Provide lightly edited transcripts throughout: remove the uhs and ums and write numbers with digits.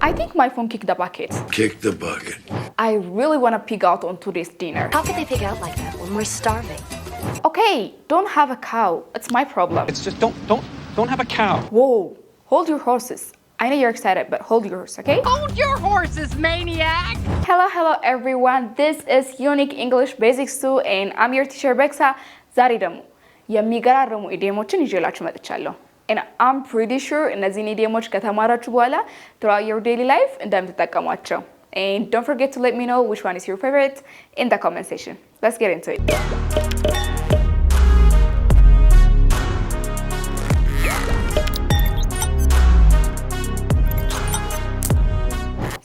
I think my phone kicked the bucket. Kick the bucket. I really want to pig out on today's dinner. How could they pig out like that when we're starving? Okay, don't have a cow. It's my problem. It's just don't have a cow. Whoa, hold your horses. I know you're excited, but hold yours, okay? Hold your horses, maniac! Hello everyone. This is Unique English Basics 2 and I'm your teacher Bexa. ዛሬ ደግሞ የሚገራርሙ ኢዲየሞችን ይዤላችሁ መጥቻለሁ. And I'm pretty sure እነዚህን ኢዲየሞች ከተማራችሁ በኋላ throughout your daily life እንደምትጠቀሟቸው. And don't forget to let me know which one is your favorite in the comment section. Let's get into it.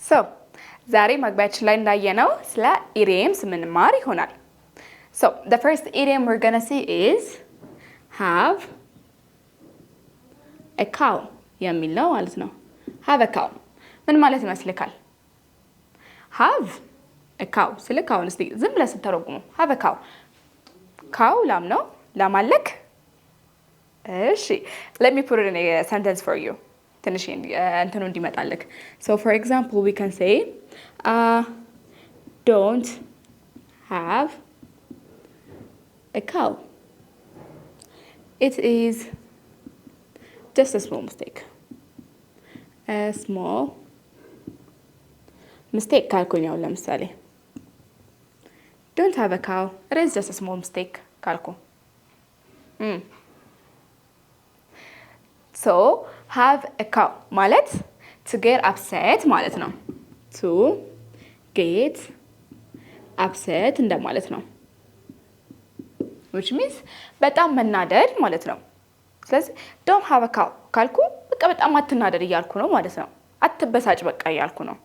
So, ዛሬ መግቢያችን ላይ እንዳየነው ስለ ኢዲየምስ ምንማር ይሆናል. So, the first idiom we're going to see is have a cow. የሚል ነው ማለት ነው. Have a cow. ምን ማለት ይመስልካል? Have a cow. ስለ ካውን እስቲ ዝም ብለህ ስትተረጉሙ have a cow. cow ላም ነው? ላም አለክ? እሺ. Let me put it in a sentence for you. ትንሽ እንትኑ እንዲመጣልክ. So for example, we can say don't have a cow. It is just a small mistake. A small mistake ካልኩኝ ያው ለምሳሌ don't have a cow. It is just a small mistake ካልኩ. So have a cow ማለት to get upset ማለት ነው. To get upset እንደማለት ነው. which means በጣም መናደድ ማለት ነው. ስለዚህ don't have a cow ካልኩ በቃ በጣም አትናደድ እያልኩ ነው ማለት ነው. አትበሳጭ በቃ እያልኩ ነው.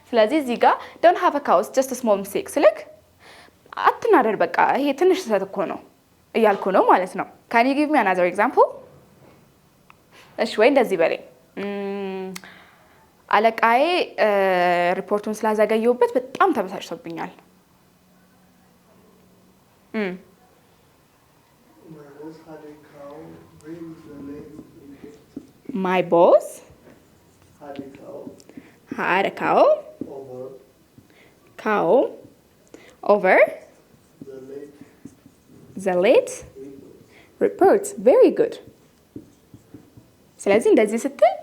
ስለዚህ እዚህ ጋር don't have a cow is just a small mistake ስልክ አትናደድ በቃ ይሄ ትንሽ ስህተት እኮ ነው እያልኩ ነው ማለት ነው. Can you give me another example? እሺ ወይ እንደዚህ በለኝ. አለቃዬ ሪፖርቱን ስላዘገየሁበት በጣም ተበሳጭቶብኛል. My boss had a cow over the late report. Very good. ስለዚህ እንደዚህ ስትል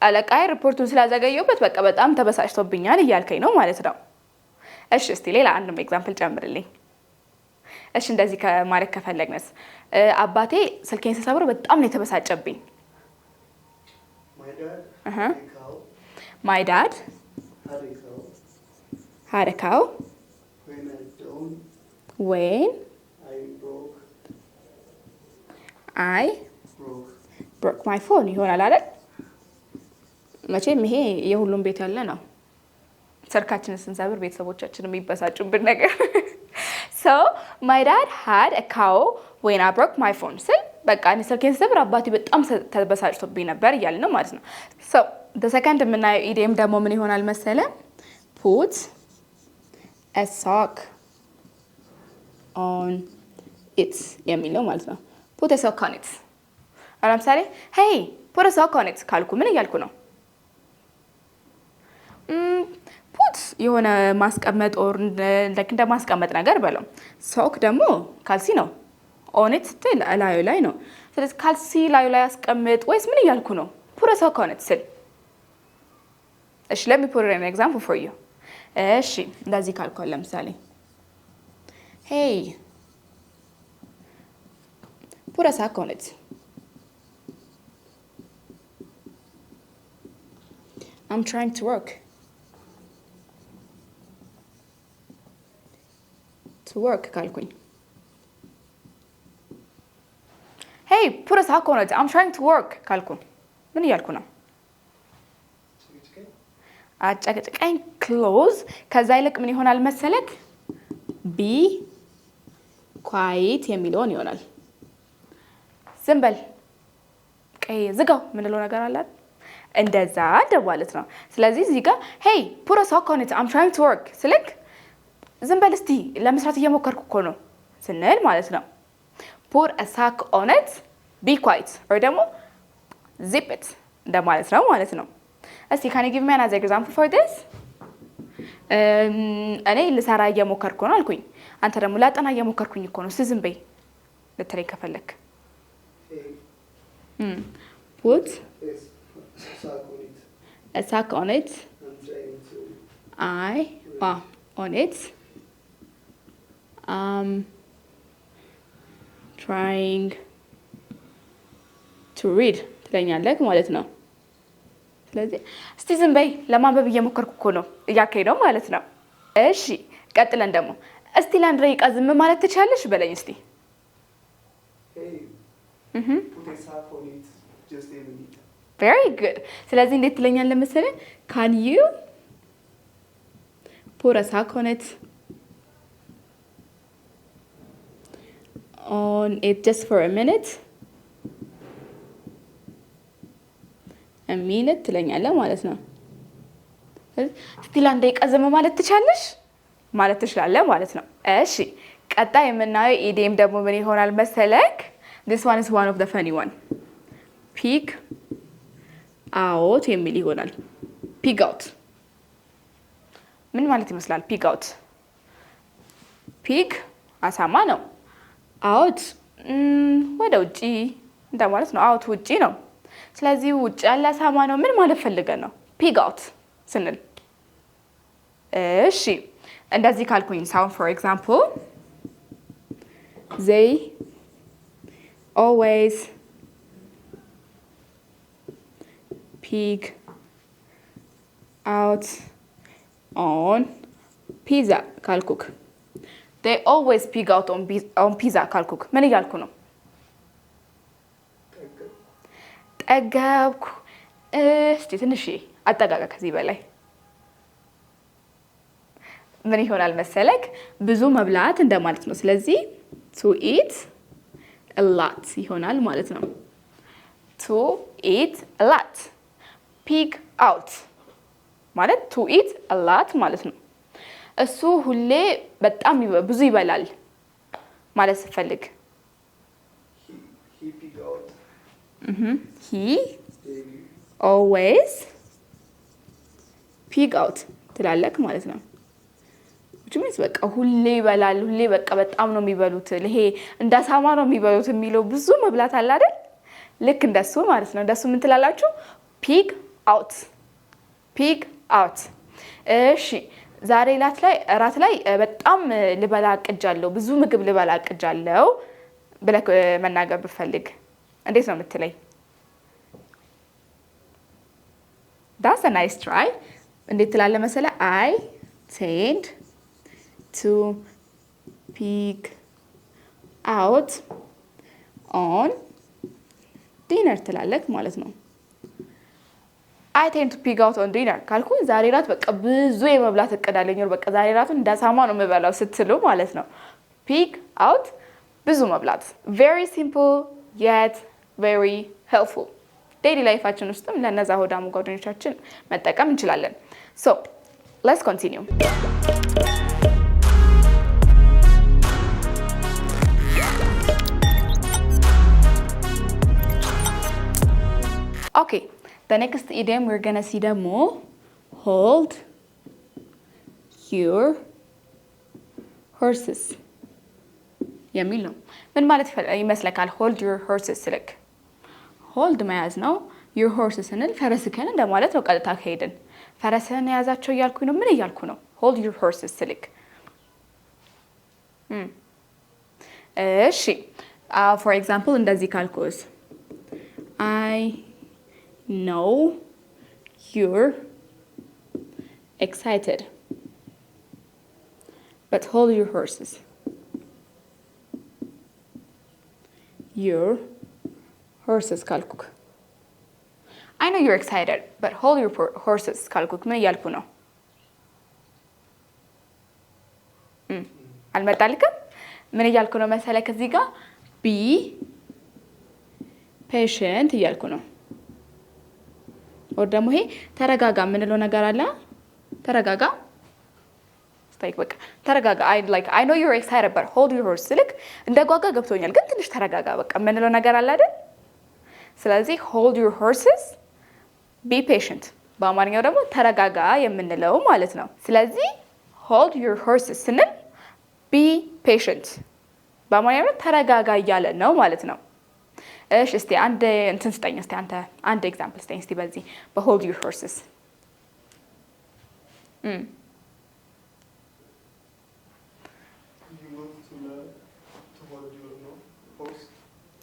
አለቃዬ ሪፖርቱን ስላዘገየሁበት በቃ በጣም ተበሳጭቶብኛል እያልከኝ ነው ማለት ነው. እሺ እስቲ ሌላ አንድ ኤግዛምፕል ጨምርልኝ. እሺ እንደዚህ ከማለት ከፈለግነስ አባቴ ስልኬን ሲሰብረው በጣም ነው የተበሳጨብኝ. My dad had a cow when I broke my phone. ይሆናል አይደል? መቼም ይሄ የሁሉም ቤት ያለ ነው. ስልካችንን ስንሰብር ቤተሰቦቻችን የሚበሳጩብን ነገር. So, my dad had a cow when I broke my phone. ስል በቃ እኔ ስልኬን ስሰብር አባቴ በጣም ተበሳጭቶብኝ ነበር እያልን ነው ማለት ነው. So, the second የምናየው ኢዲየም ደግሞ ምን ይሆናል መሰለ? Put a sock on it የሚለው ማለት ነው. Put a sock on it. ለምሳሌ hey, put a sock on it ካልኩ ምን እያልኩ ነው? put የሆነ ማስቀመጥ or እንደ ማስቀመጥ ነገር በለው. sock ደግሞ ካልሲ ነው. on it ላዩ ላይ ነው. ስለዚህ ካልሲ ላዩ ላይ አስቀምጥ ወይስ ምን እያልኩ ነው? put a sock on it ስል. እሺ let me put an example for you. እሺ እንደዚህ ካልኩ ለምሳሌ hey, put a sock on it. I'm trying to work. To work ካልኩኝ hey, put a sock on it. I'm trying to work ካልኩ ምን እያልኩ ነው? አጨቅጭቀኝ close. ከዛ ይልቅ ምን ይሆናል መሰለክ? be quiet የሚለውን ይሆናል. ዝም በል ቀይ ዝጋው ምንለው ነገር አለ እንደዛ ማለት ነው. ስለዚህ እዚህ ጋር hey, put a sock on it. I'm trying to work ስልክ ዝም በል እስቲ ለመስራት እየሞከርኩ እኮ ነው ስንል ማለት ነው. put a sock on it, be quiet or ደግሞ zip it እንደማለት ነው ማለት ነው. እስቲ can you give me another example for this? እኔ ልሰራ እየሞከርኩ ነው አልኩኝ። አንተ ደግሞ ላጠና እየሞከርኩኝ እኮ ነው። ዝም በይ ልትለኝ ከፈለክ put a sack on it. On it. Trying to read ትለኛለህ ማለት ነው። ስለዚህ እስቲ ዝም በይ ለማንበብ እየሞከርኩ እኮ ነው እያልከኝ ነው ማለት ነው። እሺ ቀጥለን ደግሞ እስቲ ለአንድ ደቂቃ ዝም ማለት ትችያለሽ በለኝ እስቲ። Very good. ስለዚህ እንዴት ትለኛለህ መሰለህ? Can you put a sack on it? On it just for a minute? A minute ትለኛለህ ማለት ነው። እስቲ ለአንድ ደቂቃ ዝም ማለት ትችያለሽ ማለት ትችላለህ ማለት ነው። እሺ ቀጣይ የምናየው ኢዲየም ደግሞ ምን ይሆናል መሰለክ? This one is one of the funny one. Pig out የሚል ይሆናል። Pig out ምን ማለት ይመስላል? Pig out pig አሳማ ነው። out ወደ ውጪ እንደማለት ነው። out ውጪ ነው። ስለዚህ ውጪ ያለ አሳማ ነው። ምን ማለት ፈልገን ነው pig out ስንል? እሺ እንደዚህ ካልኩኝ sound for example they always pig out on pizza ካልኩክ they always pig out on pizza ካልኩክ ምን እያልኩ ነው? ጠገብኩ። እስቲ ትንሽ አጠጋጋ ከዚህ በላይ ምን ይሆናል መሰለክ? ብዙ መብላት እንደማለት ነው። ስለዚህ to eat a lot ይሆናል ማለት ነው። to eat a lot pig out ማለት to eat a lot ማለት ነው። እሱ ሁሌ በጣም ብዙ ይበላል ማለት ስፈልግ he always pig out ትላለክ ማለት ነው። ጁሚስ በቃ ሁሌ ይበላል፣ ሁሌ በቃ በጣም ነው የሚበሉት፣ ይሄ እንዳሳማ ነው የሚበሉት የሚለው ብዙ መብላት አለ አይደል? ልክ እንደሱ ማለት ነው። እንደሱ ምን ትላላችሁ? pig out pig out። እሺ ዛሬ እራት ላይ በጣም ልበላ አቅጃለሁ፣ ብዙ ምግብ ልበላ አቅጃለሁ ብለህ መናገር ብፈልግ እንዴት ነው የምትለኝ? That's a nice try. እንዴት ትላለህ መሰለህ? I tend to pig out on dinner ትላለህ ማለት ነው። I tend to pig out on dinner ካልኩኝ ዛሬ ራት በቃ ብዙ የመብላት እቅድ አለኝ፣ በቃ ዛሬ ራቱን እንዳሳማ ነው የምበላው ስትሉ ማለት ነው። pig out ብዙ መብላት። Very simple yet very helpful. ዴይሊ ላይፋችን ውስጥም ለነዛ ሆዳሙ ጓደኞቻችን መጠቀም እንችላለን። So let's continue. Okay, the next idiom we're gonna see ደግሞ hold your horses የሚል ነው። ምን ማለት ይመስለካል? hold your horses ስልክ hold መያዝ ነው። your horses ስንል ፈረስህን እንደማለት ነው። ቀጥታ ከሄድን ፈረስህን የያዛቸው እያልኩኝ ነው። ምን እያልኩ ነው? hold your horses ስልክ እሺ for example እንደዚህ ካልኩስ I know you're excited but hold your horses. Your horses ካልኩክ I know you're excited but hold your horses ካልኩክ ምን እያልኩ ነው? አልመጣልክም? ምን እያልኩ ነው መሰለህ? ከዚህ ጋር be patient እያልኩ ነው። ወር ደግሞ ይሄ ተረጋጋ የምንለው ነገር አለ። ተረጋጋ ስታይክ በቃ ተረጋጋ። I know you're excited but hold your horses ልክ እንደጓጓ ገብቶኛል ግን ትንሽ ተረጋጋ በቃ የምንለው ነገር አለ አይደል? ስለዚህ hold your horses be patient በአማርኛው ደግሞ ተረጋጋ የምንለው ማለት ነው። ስለዚህ hold your horses ስንል be patient በአማርኛው ተረጋጋ እያለ ነው ማለት ነው። እሺ እስቲ አንድ እንትን ስጠኝ እስቲ አንተ አንድ ኤግዛምፕል ስጠኝ እስቲ በዚህ በhold your horses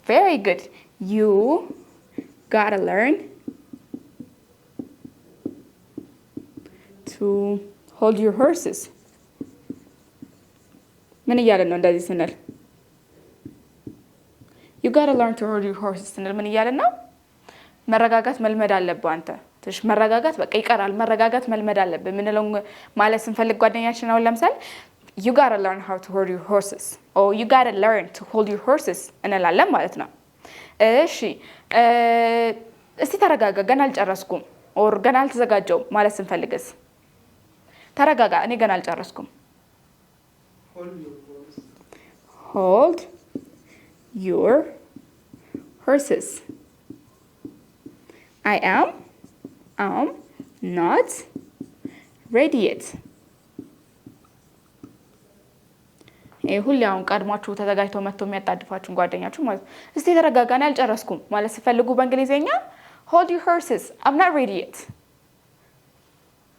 Very good. You gotta learn to hold your horses. ምን እያለን ነው እንደዚህ ስንል? You gotta learn to hold your horses ስንል ምን እያለን ነው? መረጋጋት መልመድ አለብህ አንተ። ትንሽ መረጋጋት በቃ ይቀራል። መረጋጋት መልመድ አለብህ ምንለው ማለት ስንፈልግ ጓደኛችን አሁን ለምሳሌ You gotta learn how to hold your horses. Or you gotta learn to hold your horses እንላለን ማለት ነው። እሺ እስቲ ተረጋጋ ገና አልጨረስኩም ኦር ገና አልተዘጋጀው ማለት ስንፈልግስ ተረጋጋ እኔ ገና አልጨረስኩም Hold your horses. I am not ready yet. ሁሌ አሁን ቀድማችሁ ተዘጋጅተው መጥተው የሚያጣድፋችሁን ጓደኛችሁ ማለት እስቲ ተረጋጋ እኔ አልጨረስኩም ማለት ሲፈልጉ በእንግሊዘኛ hold your horses I'm not ready yet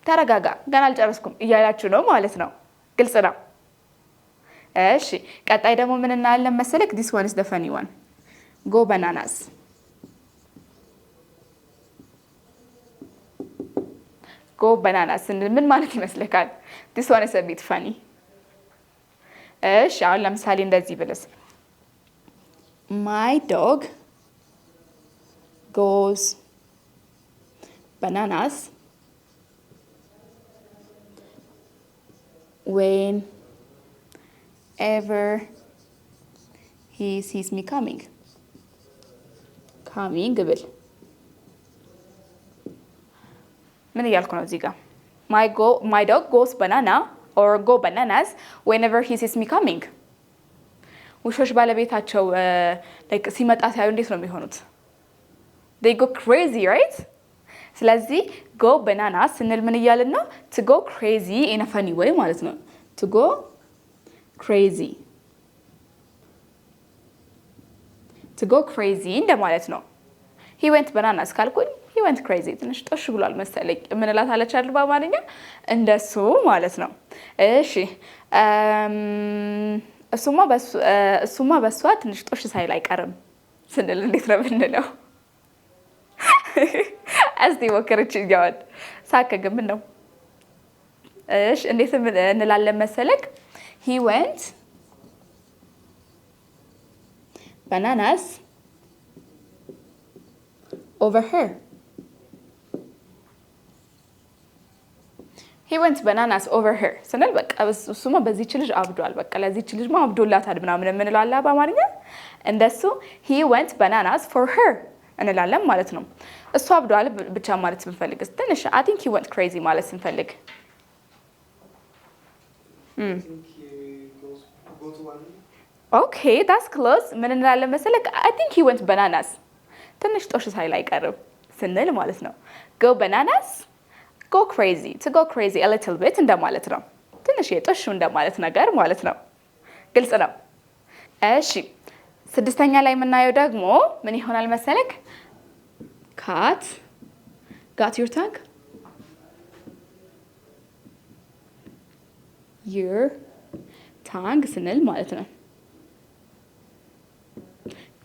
ተረጋጋ ገና አልጨረስኩም እያላችሁ ነው ማለት ነው። ግልጽ ነው። እሺ ቀጣይ ደግሞ ምን እናያለን መሰለክ this one is the funny one go bananas go bananas ምን ማለት ይመስልካል? this one is a bit funny እሺ አሁን ለምሳሌ እንደዚህ ብለስ My dog goes bananas whenever he sees me coming ብል ምን እያልኩ ነው እዚህ ጋር My dog goes banana or go bananas whenever he sees me coming ውሾች ባለቤታቸው like ሲመጣ ሲያዩ እንዴት ነው የሚሆኑት? They go crazy, right? ስለዚህ go bananas ስንል ምን እያልን ነው? To go crazy in a funny way ማለት ነው። To go crazy. To go crazy እንደማለት ነው። He went bananas ካልኩኝ he went crazy ትንሽ ጦሽ ብሏል መሰለኝ ምንላት አለች አይደል በአማርኛ እንደሱ ማለት ነው። እሺ እሱማ በሷ ትንሽ ጦሽ ሳይል አይቀርም ስንል እንዴት ነው የምንለው? እስቲ ሞክርች ይያወድ ሳከግም ነው። እሺ እንዴት እንላለን መሰለክ? He went bananas over her. He went bananas over her. ስንል በቃ እሱማ በዚህች ልጅ አብዷል በቃ ለዚህች ልጅ አብዶላታል ምናምን የምንለው አለ በአማርኛ እንደሱ he went bananas for her እንላለን ማለት ነው። እሱ አብዷል ብቻ ማለት ስንፈልግ ትንሽ I think he went crazy ማለት ስንፈልግ Okay, that's close. ምን እንላለን መሰለክ? I think he went bananas. ትንሽ ጦሽ ሳይል አይቀርም ስንል ማለት ነው። Go bananas, go crazy. To go crazy a little bit እንደማለት ነው። ትንሽ የጦሽ እንደማለት ነገር ማለት ነው። ግልጽ ነው። እሺ ስድስተኛ ላይ የምናየው ደግሞ ምን ይሆናል መሰለክ? Cat got your tongue? Your tongue ስንል ማለት ነው።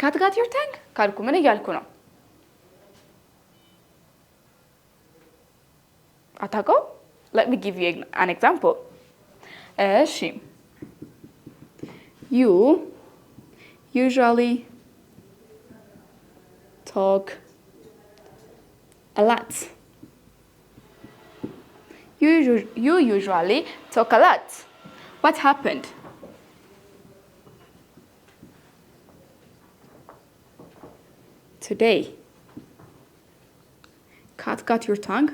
Cat got your tongue? ካልኩ ምን እያልኩ ነው? አታውቀው? Let me give you an example. እሺ You usually talk a lot. You usually talk a lot. What happened? Today. Cat got your tongue?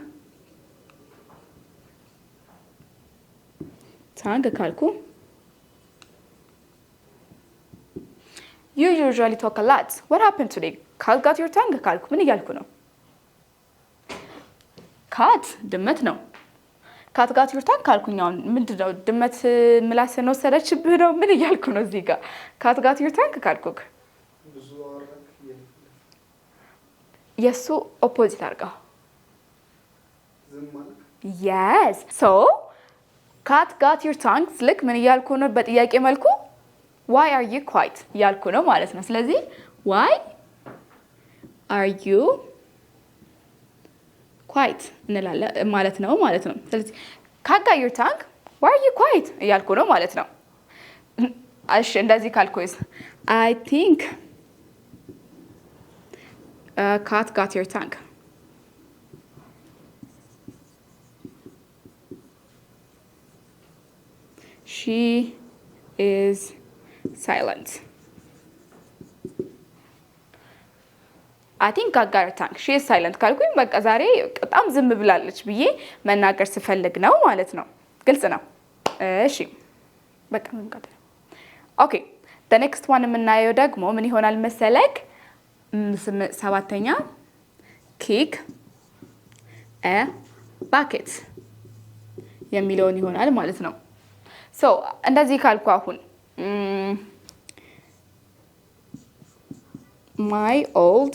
tongue ካልኩ You usually talk a lot. What happened today? Cat got your tongue ካልኩ ምን እያልኩ ነው? ካት ድመት ነው ካት ጋት ዩር ታንግ ካልኩኝ አሁን ምንድነው ድመት ምላስን ወሰደችብህ ነው ምን እያልኩ ነው እዚህ ጋር ካት ጋት ዩር ታንግ ካልኩክ የሱ ኦፖዚት አድርገው yes so cat got your tongue ስልክ ምን እያልኩ ነው በጥያቄ መልኩ why are you quiet እያልኩ ነው ማለት ነው ስለዚህ why are you quiet እንላለን ማለት ነው ስለዚህ cat got your tongue why are you quiet እያልኩ ነው ማለት ነው እሺ እንደዚህ ካልኩስ I think cat got your tongue she is silent I think cat got her tongue she is silent ካልኩኝ በቃ ዛሬ በጣም ዝም ብላለች ብዬ መናገር ስፈልግ ነው ማለት ነው ግልጽ ነው እሺ በቃ መንቀጥ ኦኬ the next one የምናየው ደግሞ ምን ይሆናል መሰለክ ሰባተኛ kick a bucket የሚለውን ይሆናል ማለት ነው so እንደዚህ ካልኩ አሁን my old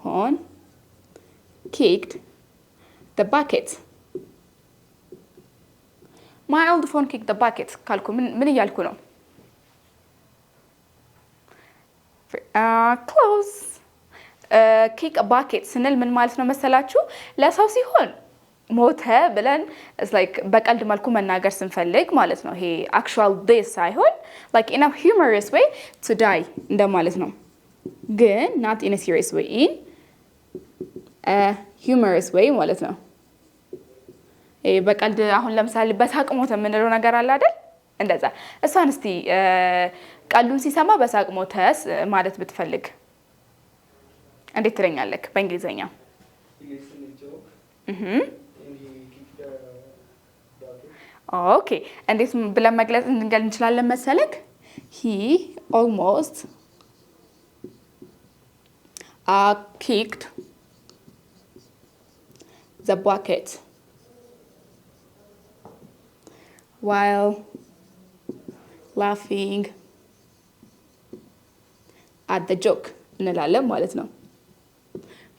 phone kicked the bucket my old phone kicked the bucket ካልኩ ምን እያልኩ ነው close kick a bucket ስንል ምን ማለት ነው መሰላችሁ ለሰው ሲሆን ሞተ ብለን it's like በቀልድ መልኩ መናገር ስንፈልግ ማለት ነው ይሄ actual death ሳይሆን like in a humorous way to die እንደማለት ነው ግን not in a serious way in a humorous way ማለት ነው በቀልድ አሁን ለምሳሌ በሳቅ ሞተ የምንለው ነገር አለ አይደል እንደዛ እሷን እስቲ ቀልዱን ሲሰማ በሳቅ ሞተስ ማለት ብትፈልግ እንዴት ትለኛለህ በእንግሊዘኛ ኦኬ እንዴት ብለን መግለጽ እንችላለን መሰለክ he almost kicked the bucket while laughing at the joke እንላለን ማለት ነው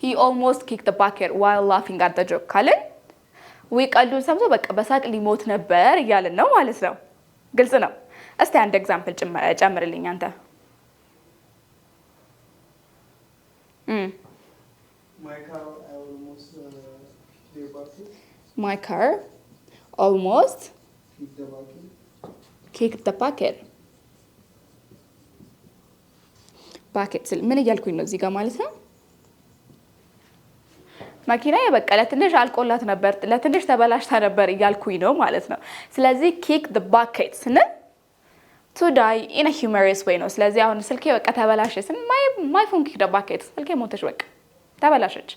he almost kicked the bucket while laughing at the joke ካለን ወይ ቀልዱን ሰምቶ በቃ በሳቅ ሊሞት ነበር እያልን ነው ማለት ነው ግልጽ ነው እስቲ አንድ ኤግዛምፕል ጨምርልኝ አንተ my car almost kicked the bucket ምን እያልኩኝ ነው እዚህ ጋር ማለት ነው ማኪናዬ በቃ ለትንሽ አልቆላት ነበር ለትንሽ ተበላሽታ ነበር እያልኩኝ ነው ማለት ነው ስለዚህ kick the bucket ስንል to die in a humorous way ነው ስለዚህ አሁን ስልኬ በቃ ተበላሸ ስን my phone kicked the bucket ስልኬ ሞተች በቃ ተበላሸች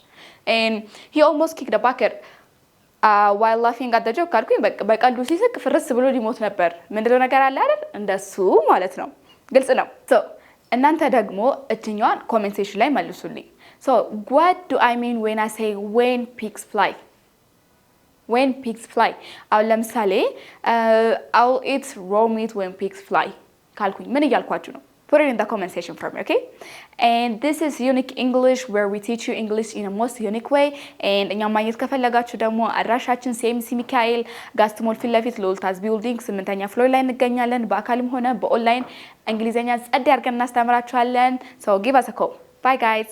and he almost kicked the bucket while laughing at the joke ካልኩኝ በቀልዱ ሲስቅ ፍርስ ብሎ ሊሞት ነበር ምንድነው ነገር አለ አይደል እንደሱ ማለት ነው ግልጽ ነው so እናንተ ደግሞ እትኛዋን ኮሜንት ሴክሽን ላይ መልሱልኝ so what do I mean when I say when pigs fly አሁን ለምሳሌ I'll eat raw meat when pigs fly ካልኩኝ ምን እያልኳችሁ ነው put it in the comment section for me okay and this is unique English where we teach you English in a most unique way and እኛ ማግኘት ከፈለጋችሁ ደግሞ አድራሻችን CMC ሚካኤል ጋስትሞል ፊት ለፊት ሎልታዝ ቢልዲንግ 8ኛ ፍሎር ላይ እንገኛለን በአካልም ሆነ በኦንላይን እንግሊዘኛ ጸድ አድርገን እናስተምራችኋለን so give us a call bye guys